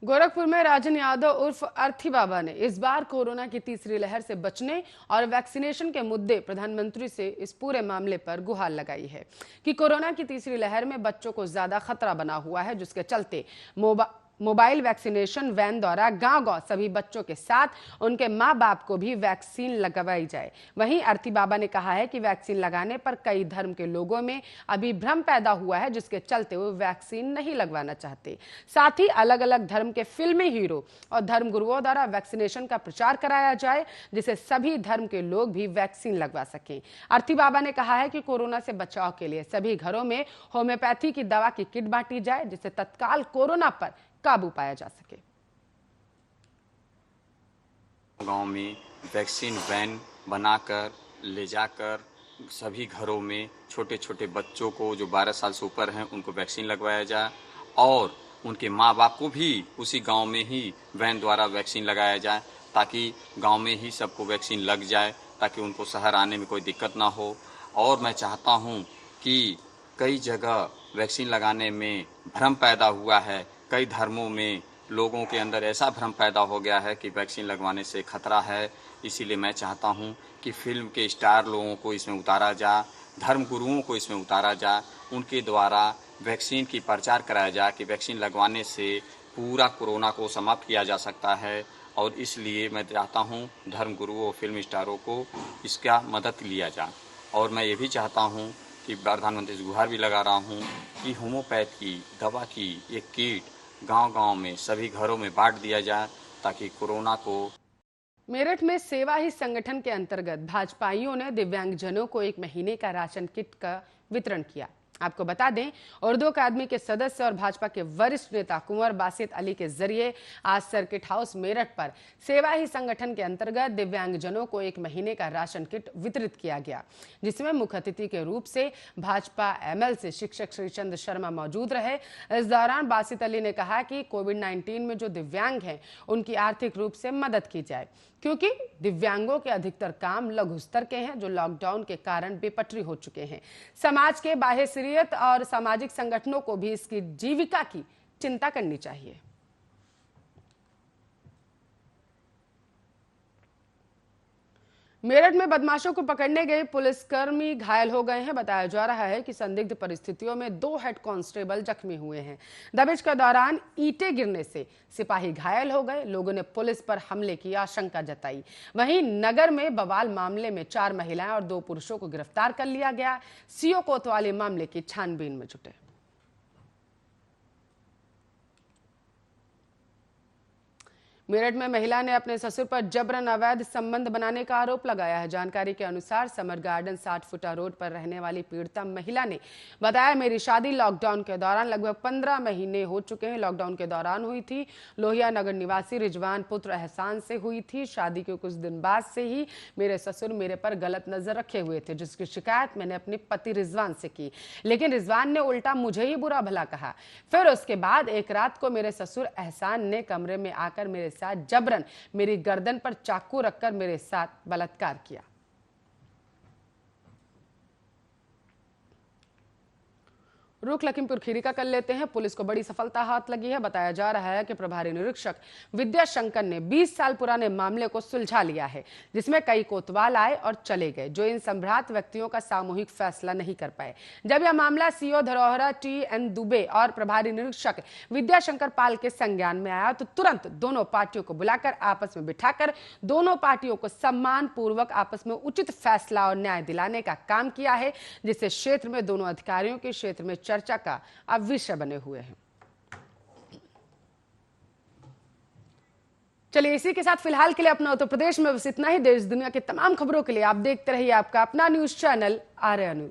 गोरखपुर में राजन यादव उर्फ अर्थी बाबा ने इस बार कोरोना की तीसरी लहर से बचने और वैक्सीनेशन के मुद्दे प्रधानमंत्री से इस पूरे मामले पर गुहार लगाई है कि कोरोना की तीसरी लहर में बच्चों को ज्यादा खतरा बना हुआ है, जिसके चलते मोबाइल वैक्सीनेशन वैन द्वारा गांव-गांव सभी बच्चों के साथ उनके मां बाप को भी वैक्सीन लगवाई जाए। वहीं अर्थी बाबा ने कहा है कि वैक्सीन लगाने पर कई धर्म के लोगों में अभी भ्रम पैदा हुआ है, जिसके चलते वो वैक्सीन नहीं लगवाना चाहते। साथ ही अलग अलग धर्म के फिल्मी हीरो और धर्मगुरुओं द्वारा वैक्सीनेशन का प्रचार कराया जाए, जिससे सभी धर्म के लोग भी वैक्सीन लगवा सकें। अर्थी बाबा ने कहा है कि कोरोना से बचाव के लिए सभी घरों में होम्योपैथी की दवा की किट बांटी जाए, जिससे तत्काल कोरोना पर काबू पाया जा सके। गांव में वैक्सीन वैन बनाकर ले जाकर सभी घरों में छोटे छोटे बच्चों को जो 12 साल से ऊपर हैं उनको वैक्सीन लगवाया जाए और उनके माँ बाप को भी उसी गांव में ही वैन द्वारा वैक्सीन लगाया जाए, ताकि गांव में ही सबको वैक्सीन लग जाए, ताकि उनको शहर आने में कोई दिक्कत ना हो। और मैं चाहता हूं कि कई जगह वैक्सीन लगाने में भ्रम पैदा हुआ है। कई धर्मों में लोगों के अंदर ऐसा भ्रम पैदा हो गया है कि वैक्सीन लगवाने से खतरा है। इसीलिए मैं चाहता हूं कि फिल्म के स्टार लोगों को इसमें उतारा जाए, धर्म गुरुओं को इसमें उतारा जाए, उनके द्वारा वैक्सीन की प्रचार कराया जाए कि वैक्सीन लगवाने से पूरा कोरोना को समाप्त किया जा सकता है। और इसलिए मैं चाहता हूं धर्म गुरुओं और फिल्म स्टारों को इसका मदद लिया जाए। और मैं ये भी चाहता हूं कि प्रधानमंत्री से गुहार भी लगा रहा हूं कि होम्योपैथ की दवा की एक किट गांव-गांव में सभी घरों में बांट दिया जाए, ताकि कोरोना को। मेरठ में सेवा ही संगठन के अंतर्गत भाजपाइयों ने दिव्यांगजनों को 1 महीने का राशन किट का वितरण किया। आपको बता दें, उर्दू अकादमी के सदस्य और भाजपा के वरिष्ठ नेता कुंवर बासित अली के जरिए आज सर्किट हाउस मेरठ पर सेवा ही संगठन के अंतर्गत दिव्यांगजनों को 1 महीने का राशन किट वितरित किया गया, जिसमें मुख्य अतिथि के रूप से भाजपा एमएलसी शिक्षक श्रीचंद शर्मा मौजूद रहे। इस दौरान बासित अली ने कहा कि कोविड-19 में जो दिव्यांग हैं उनकी आर्थिक रूप से मदद की जाए, क्योंकि दिव्यांगों के अधिकतर काम लघु स्तर के हैं, जो लॉकडाउन के कारण बेपटरी हो चुके हैं। समाज के बाह्यसरियत और सामाजिक संगठनों को भी इसकी जीविका की चिंता करनी चाहिए। मेरठ में बदमाशों को पकड़ने गए पुलिसकर्मी घायल हो गए हैं। बताया जा रहा है कि संदिग्ध परिस्थितियों में 2 हेड कांस्टेबल जख्मी हुए हैं। दबिश के दौरान ईंटें गिरने से सिपाही घायल हो गए। लोगों ने पुलिस पर हमले की आशंका जताई। वहीं नगर में बवाल मामले में 4 महिलाएं और 2 पुरुषों को गिरफ्तार कर लिया गया। सीओ कोतवाली मामले की छानबीन में जुटे। मेरठ में महिला ने अपने ससुर पर जबरन अवैध संबंध बनाने का आरोप लगाया है। जानकारी के अनुसार समर गार्डन 60 फुटा रोड पर रहने वाली पीड़िता महिला ने बताया, मेरी शादी लॉकडाउन के दौरान लगभग 15 महीने हो चुके हैं। लॉकडाउन के दौरान हुई थी। लोहिया नगर निवासी रिजवान पुत्र एहसान से हुई थी। शादी के कुछ दिन बाद से ही मेरे ससुर मेरे पर गलत नजर रखे हुए थे, जिसकी शिकायत मैंने अपने पति रिजवान से की, लेकिन रिजवान ने उल्टा मुझे ही बुरा भला कहा। फिर उसके बाद एक रात को मेरे ससुर एहसान ने कमरे में आकर मेरे साथ जबरन मेरी गर्दन पर चाकू रखकर मेरे साथ बलात्कार किया। रुख लखीमपुर खीरी का कर लेते हैं। पुलिस को बड़ी सफलता हाथ लगी है। बताया जा रहा है कि प्रभारी निरीक्षक विद्या शंकर ने 20 साल पुराने मामले को सुलझा लिया है, जिसमें कई कोतवाल आए और चले गए, जो इन संभ्रांत व्यक्तियों का सामूहिक फैसला नहीं कर पाए। जब यह मामला सीओ धरोहरा TN दुबे और प्रभारी निरीक्षक विद्या शंकर पाल के संज्ञान में आया, तो तुरंत दोनों पार्टियों को बुलाकर आपस में बिठाकर दोनों पार्टियों को सम्मान पूर्वक आपस में उचित फैसला और न्याय दिलाने का काम किया है, जिससे क्षेत्र में दोनों अधिकारियों के क्षेत्र में चर्चा का अब विषय बने हुए हैं। चलिए, इसी के साथ फिलहाल के लिए अपना उत्तर प्रदेश में बस इतना ही। देश दुनिया की तमाम खबरों के लिए आप देखते रहिए आपका अपना न्यूज चैनल आर्या न्यूज।